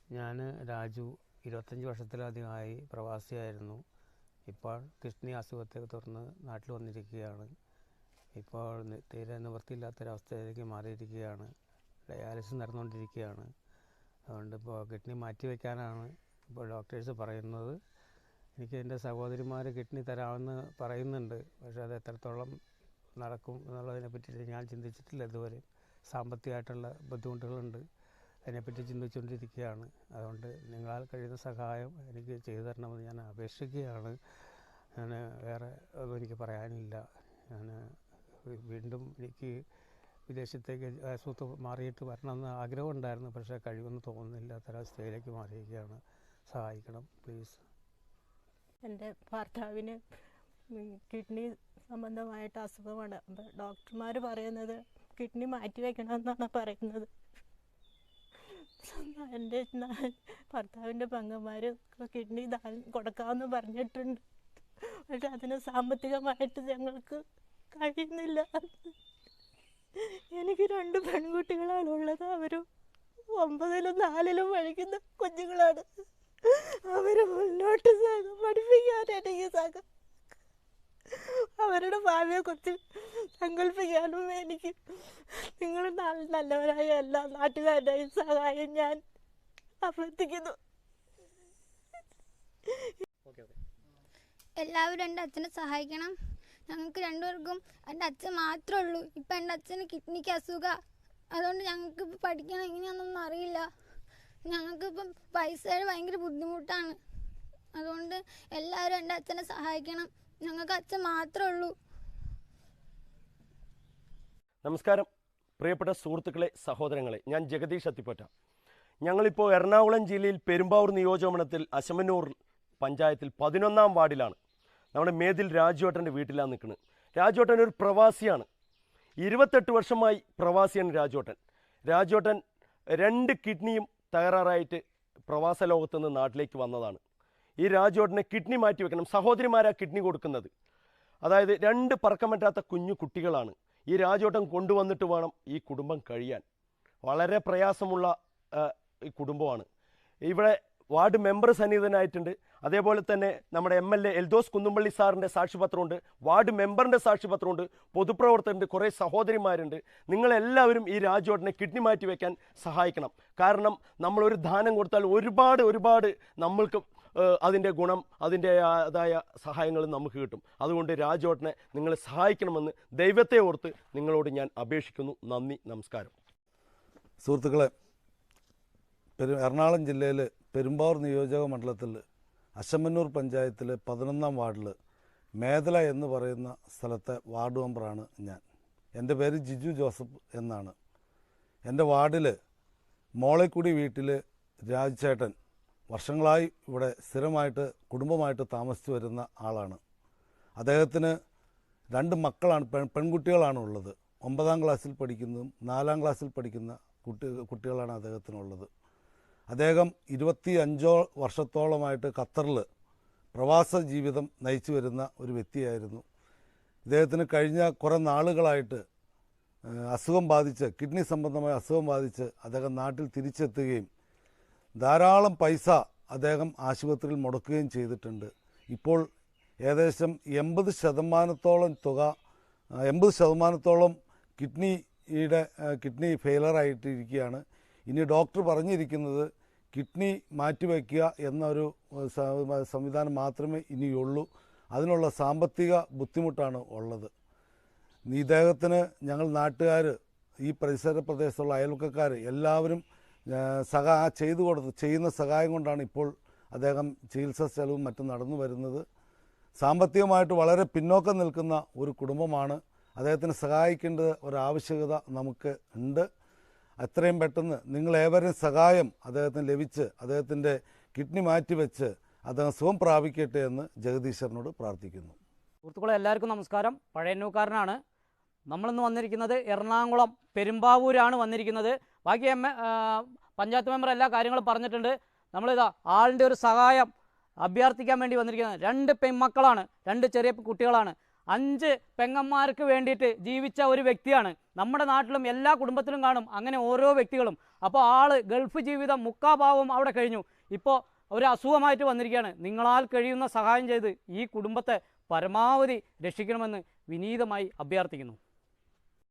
ഞാൻ രാജു 25 വർഷത്തിലധികമായി പ്രവാസിയായിരുന്നു. ഇപ്പോൾ കിഡ്നി അസുഖത്തെ തുടർന്ന് നാട്ടിൽ വന്നിരിക്കുകയാണ്. ഇപ്പോൾ തീരെ നിവൃത്തിയില്ലാത്തൊരവസ്ഥയിലേക്ക് മാറിയിരിക്കുകയാണ്. ഡയാലിസിസ് നടന്നുകൊണ്ടിരിക്കുകയാണ്. അതുകൊണ്ട് ഇപ്പോൾ കിഡ്നി മാറ്റിവെക്കാനാണ് ഇപ്പോൾ ഡോക്ടേഴ്സ് പറയുന്നത്. എനിക്ക് എൻ്റെ സഹോദരിമാർ കിഡ്നി തരാമെന്ന് പറയുന്നുണ്ട്. പക്ഷേ അത് എത്രത്തോളം നടക്കും എന്നുള്ളതിനെ പറ്റി ഞാൻ ചിന്തിച്ചിട്ടില്ല ഇതുവരെ. സാമ്പത്തികമായിട്ടുള്ള ബുദ്ധിമുട്ടുകളുണ്ട്. അതിനെപ്പറ്റി ചിന്തിച്ചുകൊണ്ടിരിക്കുകയാണ്. അതുകൊണ്ട് നിങ്ങളാൽ കഴിയുന്ന സഹായം എനിക്ക് ചെയ്തു തരണമെന്ന് ഞാൻ അപേക്ഷിക്കുകയാണ്. ഞാൻ വേറെ ഒന്നും എനിക്ക് പറയാനില്ല. ഞാൻ വീണ്ടും എനിക്ക് വിദേശത്തേക്ക് അസുഖത്ത് മാറിയിട്ട് വരണമെന്ന് ആഗ്രഹമുണ്ടായിരുന്നു. പക്ഷേ കഴിവെന്ന് തോന്നുന്നില്ലാത്തൊരവസ്ഥയിലേക്ക് മാറിയിരിക്കുകയാണ്. സഹായിക്കണം പ്ലീസ്. എൻ്റെ ഭർത്താവിന് കിഡ്നി സംബന്ധമായിട്ട് അസുഖമാണ്. ഡോക്ടർമാർ പറയുന്നത് കിഡ്നി മാറ്റിവെക്കണമെന്നാണ് പറയുന്നത്. എൻ്റെ ഭർത്താവിൻ്റെ പെങ്ങന്മാർ കിഡ്നി കൊടുക്കാമെന്ന് പറഞ്ഞിട്ടുണ്ട്. പക്ഷെ അതിന് സാമ്പത്തികമായിട്ട് ഞങ്ങൾക്ക് കഴിയുന്നില്ല. എനിക്ക് 2 പെൺകുട്ടികളാണുള്ളത്. അവർ 9ലും 4ലും പഠിക്കുന്ന കുഞ്ഞുങ്ങളാണ്. അവർ മുന്നോട്ട് പഠിപ്പിക്കാൻ എനിക്ക് അവരുടെ ഭാവിയെക്കുറിച്ച് സങ്കല്പിക്കാനും എനിക്ക് നിങ്ങൾ നല്ലവരായ എല്ലാ നാട്ടുകാരുടെയും സഹായം ഞാൻ അഭ്യർത്ഥിക്കുന്നു. എല്ലാവരും എൻ്റെ അച്ഛനെ സഹായിക്കണം. ഞങ്ങൾക്ക് 2 പേർക്കും എൻ്റെ അച്ഛൻ മാത്രമേ ഉള്ളൂ. ഇപ്പം എൻ്റെ അച്ഛന് കിഡ്നിക്ക് അസുഖം. അതുകൊണ്ട് ഞങ്ങൾക്ക് ഇപ്പം പഠിക്കണം എങ്ങനെയാണെന്നൊന്നും അറിയില്ല. ഞങ്ങൾക്കിപ്പം പൈസയുടെ ഭയങ്കര ബുദ്ധിമുട്ടാണ്. അതുകൊണ്ട് എല്ലാവരും എൻ്റെ അച്ഛനെ സഹായിക്കണം. ഞങ്ങൾക്ക് അച്ഛൻ മാത്രമേ ഉള്ളൂ. നമസ്കാരം പ്രിയപ്പെട്ട സുഹൃത്തുക്കളെ, സഹോദരങ്ങളെ, ഞാൻ ജഗദീഷ് അത്തിപ്പറ്റ. ഞങ്ങളിപ്പോൾ എറണാകുളം ജില്ലയിൽ പെരുമ്പാവൂർ നിയോജകമണ്ഡലത്തിൽ അശമന്നൂർ പഞ്ചായത്തിൽ 11ാം വാർഡിലാണ്. നമ്മുടെ മേതിൽ രാജുവേട്ടൻ്റെ വീട്ടിലാണ് നിൽക്കുന്നത്. രാജുവേട്ടൻ ഒരു പ്രവാസിയാണ്. 28 വർഷമായി പ്രവാസിയാണ് രാജുവേട്ടൻ. രാജുവേട്ടൻ 2 കിഡ്നിയും തകരാറായിട്ട് പ്രവാസ ലോകത്തു നിന്ന് നാട്ടിലേക്ക് വന്നതാണ്. ഈ രാജുവേട്ടനെ കിഡ്നി മാറ്റി വെക്കണം. സഹോദരിമാരാ കിഡ്നി കൊടുക്കുന്നത്. അതായത് 2 പറക്കം പറ്റാത്ത കുഞ്ഞു കുട്ടികളാണ്. ഈ രാജുവേട്ടൻ കൊണ്ടുവന്നിട്ട് വേണം ഈ കുടുംബം കഴിയാൻ. വളരെ പ്രയാസമുള്ള ഈ കുടുംബമാണ്. ഇവിടെ വാർഡ് മെമ്പർ സന്നിഹിതനായിട്ടുണ്ട്. അതേപോലെ തന്നെ നമ്മുടെ MLA എൽദോസ് കുന്നുംപള്ളി സാറിൻ്റെ സാക്ഷ്യപത്രമുണ്ട്, വാർഡ് മെമ്പറിൻ്റെ സാക്ഷ്യപത്രമുണ്ട്, പൊതുപ്രവർത്തകരുണ്ട്, കുറേ സഹോദരിമാരുണ്ട്. നിങ്ങളെല്ലാവരും ഈ രാജുവേട്ടനെ കിഡ്നി മാറ്റി വയ്ക്കാൻ സഹായിക്കണം. കാരണം നമ്മളൊരു ദാനം കൊടുത്താൽ ഒരുപാട് നമ്മൾക്ക് അതിൻ്റെ ഗുണം, അതിൻ്റെതായ സഹായങ്ങൾ നമുക്ക് കിട്ടും. അതുകൊണ്ട് രാജുവേട്ടനെ നിങ്ങൾ സഹായിക്കണമെന്ന് ദൈവത്തെ ഓർത്ത് നിങ്ങളോട് ഞാൻ അപേക്ഷിക്കുന്നു. നന്ദി, നമസ്കാരം. സുഹൃത്തുക്കളെ, എറണാകുളം ജില്ലയിൽ പെരുമ്പാവൂർ നിയോജക മണ്ഡലത്തിൽ അശമന്നൂർ പഞ്ചായത്തിൽ 11ാം വാർഡിൽ മേദല എന്ന് പറയുന്ന സ്ഥലത്തെ വാർഡ് മെമ്പറാണ് ഞാൻ. എൻ്റെ പേര് ജിജു ജോസഫ് എന്നാണ്. എൻ്റെ വാർഡിൽ മോളെക്കുടി വീട്ടിൽ രാജുചേട്ടൻ വർഷങ്ങളായി ഇവിടെ സ്ഥിരമായിട്ട് കുടുംബമായിട്ട് താമസിച്ചു വരുന്ന ആളാണ്. അദ്ദേഹത്തിന് 2 മക്കളാണ്, പെൺകുട്ടികളാണ് ഉള്ളത്. 9ാം ക്ലാസ്സിൽ പഠിക്കുന്നതും 4ാം ക്ലാസ്സിൽ പഠിക്കുന്ന കുട്ടികളാണ് അദ്ദേഹത്തിനുള്ളത്. അദ്ദേഹം 25 വർഷത്തോളമായിട്ട് ഖത്തറിൽ പ്രവാസ ജീവിതം നയിച്ചു വരുന്ന ഒരു വ്യക്തിയായിരുന്നു. ഇദ്ദേഹത്തിന് കഴിഞ്ഞ കുറേ നാളുകളായിട്ട് അസുഖം ബാധിച്ച്, കിഡ്നി സംബന്ധമായ അസുഖം ബാധിച്ച് അദ്ദേഹം നാട്ടിൽ തിരിച്ചെത്തുകയും ധാരാളം പൈസ അദ്ദേഹം ആശുപത്രിയിൽ മുടക്കുകയും ചെയ്തിട്ടുണ്ട്. ഇപ്പോൾ ഏകദേശം 80% കിഡ്നി ഫെയിലറായിട്ടിരിക്കുകയാണ്. ഇനി ഡോക്ടർ പറഞ്ഞിരിക്കുന്നത് കിഡ്നി മാറ്റിവെക്കുക എന്നൊരു സംവിധാനം മാത്രമേ ഇനിയുള്ളൂ. അതിനുള്ള സാമ്പത്തിക ബുദ്ധിമുട്ടാണ് ഉള്ളത്. ഇദ്ദേഹത്തിന് ഞങ്ങൾ നാട്ടുകാർ, ഈ പരിസര പ്രദേശത്തുള്ള അയൽവക്കക്കാർ എല്ലാവരും ചെയ്യുന്ന സഹായം കൊണ്ടാണ് ഇപ്പോൾ അദ്ദേഹം ചികിത്സാ ചെലവും മറ്റും നടന്നു വരുന്നത്. സാമ്പത്തികമായിട്ട് വളരെ പിന്നോക്കം നിൽക്കുന്ന ഒരു കുടുംബമാണ്. അദ്ദേഹത്തിന് സഹായിക്കേണ്ടത് ഒരാവശ്യകത നമുക്ക് ഉണ്ട്. എത്രയും പെട്ടെന്ന് നിങ്ങളേവരും സഹായം അദ്ദേഹത്തിന് ലഭിച്ച് അദ്ദേഹത്തിൻ്റെ കിഡ്നി മാറ്റിവെച്ച് അദ്ദേഹം സുഖം പ്രാപിക്കട്ടെ എന്ന് ജഗദീശ്വരനോട് പ്രാർത്ഥിക്കുന്നു. സുഹൃത്തുക്കളെ, എല്ലാവർക്കും നമസ്കാരം. പഴയന്നൂക്കാരനാണ്. നമ്മളിന്ന് വന്നിരിക്കുന്നത് എറണാകുളം പെരുമ്പാവൂരാണ് വന്നിരിക്കുന്നത്. ബാക്കി പഞ്ചായത്ത് മെമ്പർ എല്ലാ കാര്യങ്ങളും പറഞ്ഞിട്ടുണ്ട്. നമ്മളിതാ ആളിൻ്റെ ഒരു സഹായം അഭ്യർത്ഥിക്കാൻ വേണ്ടി വന്നിരിക്കുന്നത്. 2 പെൺമക്കളാണ്, 2 ചെറിയ കുട്ടികളാണ്. 5 പെങ്ങന്മാർക്ക് വേണ്ടിയിട്ട് ജീവിച്ച ഒരു വ്യക്തിയാണ്. നമ്മുടെ നാട്ടിലും എല്ലാ കുടുംബത്തിലും കാണും അങ്ങനെ ഓരോ വ്യക്തികളും. അപ്പോൾ ആള് ഗൾഫ് ജീവിതം മുക്കാഭാവം അവിടെ കഴിഞ്ഞു. ഇപ്പോൾ ഒരു അസുഖമായിട്ട് വന്നിരിക്കുകയാണ്. നിങ്ങളാൽ കഴിയുന്ന സഹായം ചെയ്ത് ഈ കുടുംബത്തെ പരമാവധി രക്ഷിക്കണമെന്ന് വിനീതമായി അഭ്യർത്ഥിക്കുന്നു.